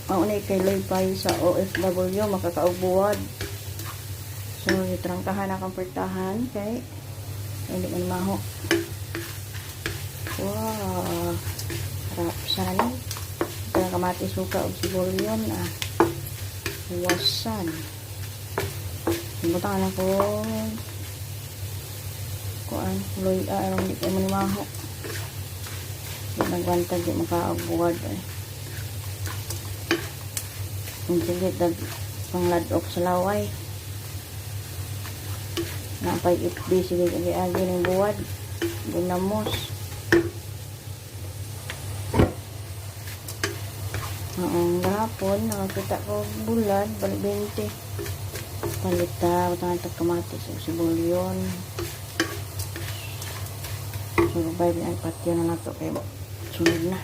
maunay kay Laypay sa OFW makakaubuwad. So itrangkahan akong pertahan kay hindi man maho. Wow, harap sana kaya kamatis suka o sibulyon iwasan. Ibutangan ako kuan loy aron di kay man maho. Nagwantag di makaubuwad Ang sige dag pangladok sa laway. Napay itbi sige agi ng buwad. Ginamos. Ang gahapon nakakita ko bulan balik 20. Palita utang tag kamatis o sibulyon. Survive ang patio na nato kay sunod na.